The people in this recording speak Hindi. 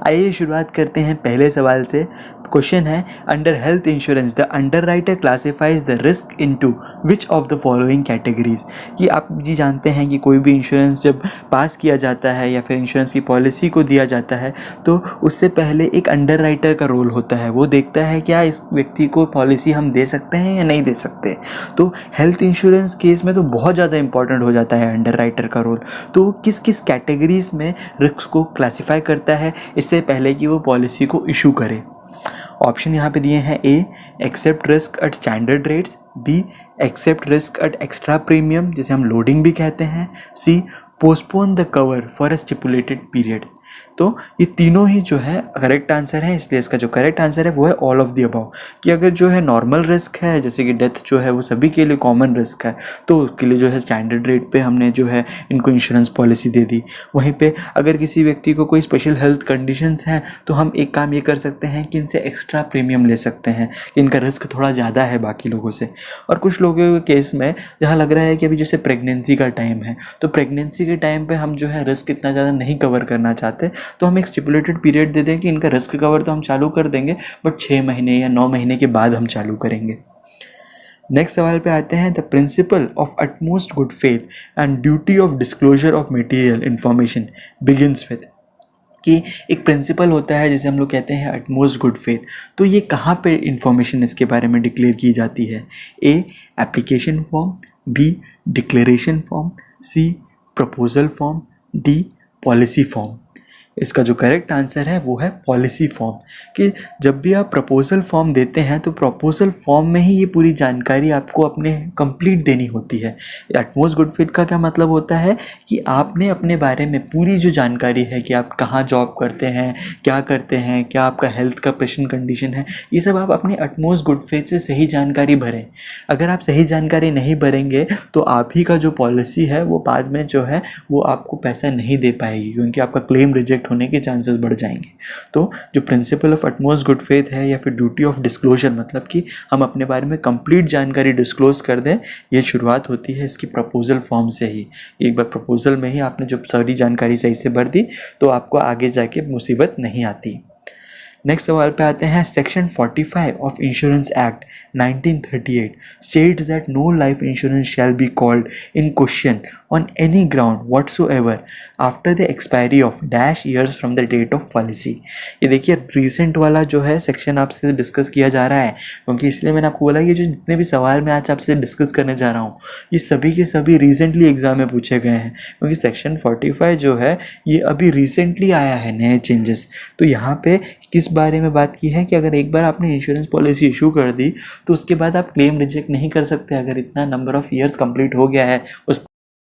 आइए शुरुआत करते हैं पहले सवाल से। क्वेश्चन है, under health insurance the underwriter classifies the risk into which of the following categories. कि आप जी जानते हैं कि कोई भी इंश्योरेंस जब पास किया जाता है या फिर इंश्योरेंस की पॉलिसी को दिया जाता है तो उससे पहले एक अंडरराइटर का रोल होता है। वो देखता है क्या इस व्यक्ति को पॉलिसी हम दे सकते हैं या नहीं दे सकते। तो हेल्थ इंश्योरेंस केस में तो बहुत ज़्यादा इंपॉर्टेंट हो जाता है अंडरराइटर का रोल। तो किस किस कैटेगरीज में रिस्क को क्लासिफाई करता है इससे पहले कि वो पॉलिसी को इशू करे। ऑप्शन यहाँ पे दिए हैं, A accept risk at standard rates, B accept risk at extra premium जिसे हम लोडिंग भी कहते हैं, C postpone the cover for a stipulated period. तो ये तीनों ही जो है करेक्ट आंसर है, इसलिए इसका जो करेक्ट आंसर है वो है ऑल ऑफ द अबव। कि अगर जो है नॉर्मल रिस्क है जैसे कि डेथ जो है वो सभी के लिए कॉमन रिस्क है तो उसके लिए जो है स्टैंडर्ड रेट पे हमने जो है इनको इंश्योरेंस पॉलिसी दे दी। वहीं पे अगर किसी व्यक्ति को कोई स्पेशल हेल्थ कंडीशंस हैं तो हम एक काम ये कर सकते हैं कि इनसे एक्स्ट्रा प्रीमियम ले सकते हैं कि इनका रिस्क थोड़ा ज़्यादा है बाकी लोगों से। और कुछ लोगों के केस में जहाँ लग रहा है कि अभी जैसे प्रेगनेंसी का टाइम है तो प्रेगनेंसी के टाइम पे हम जो है रिस्क इतना ज़्यादा नहीं कवर करना चाहते तो हम एक स्टिपुलेटेड पीरियड दे दें कि इनका रिस्क कवर तो हम चालू कर देंगे बट 6 महीने या 9 महीने के बाद हम चालू करेंगे। नेक्स्ट सवाल पे आते हैं, the principle of utmost good faith and duty of disclosure of material information begins with. कि एक प्रिंसिपल होता है जिसे हम लोग कहते हैं अटमोस्ट गुड फेथ। तो ये कहाँ पे इंफॉर्मेशन इसके बारे में डिक्लेयर की जाती है। A application form, B declaration form, C proposal form, D policy form. इसका जो करेक्ट आंसर है वो है पॉलिसी फॉर्म। कि जब भी आप प्रपोजल फॉर्म देते हैं तो प्रपोजल फॉर्म में ही ये पूरी जानकारी आपको अपने कंप्लीट देनी होती है। एटमोस्ट गुड फिट का क्या मतलब होता है कि आपने अपने बारे में पूरी जो जानकारी है कि आप कहाँ जॉब करते हैं, क्या आपका हेल्थ का पेशेंट कंडीशन है, ये सब आप अपने एटमोस्ट गुड फेथ से सही जानकारी भरें। अगर आप सही जानकारी नहीं भरेंगे तो आप ही का जो पॉलिसी है वो बाद में जो है वो आपको पैसा नहीं दे पाएगी क्योंकि आपका क्लेम रिजेक्ट होने के चांसेस बढ़ जाएंगे। तो जो principle of utmost good faith है या फिर ड्यूटी ऑफ डिस्क्लोजर मतलब कि हम अपने बारे में कंप्लीट जानकारी डिस्क्लोज कर दें, ये शुरुआत होती है इसकी प्रपोजल फॉर्म से ही। एक बार प्रपोजल में ही आपने जब सारी जानकारी सही से भर दी तो आपको आगे जाके मुसीबत नहीं आती। नेक्स्ट सवाल पे आते हैं, section 45 of insurance act 1938 states that no life insurance shall be called in question on any ground whatsoever after the expiry of dash years from the date of policy. ये देखिए रिसेंट वाला जो है सेक्शन आपसे डिस्कस किया जा रहा है क्योंकि इसलिए मैंने आपको बोला कि जो जितने भी सवाल मैं आज आपसे डिस्कस करने जा रहा हूँ ये सभी के सभी रिसेंटली एग्जाम में पूछे गए हैं क्योंकि सेक्शन 45 जो है ये अभी रिसेंटली आया है नए चेंजेस। तो यहाँ पे किस बारे में बात की है कि अगर एक बार आपने इंश्योरेंस पॉलिसी इशू कर दी तो उसके बाद आप क्लेम रिजेक्ट नहीं कर सकते अगर इतना नंबर ऑफ ईयर्स कंप्लीट हो गया है उस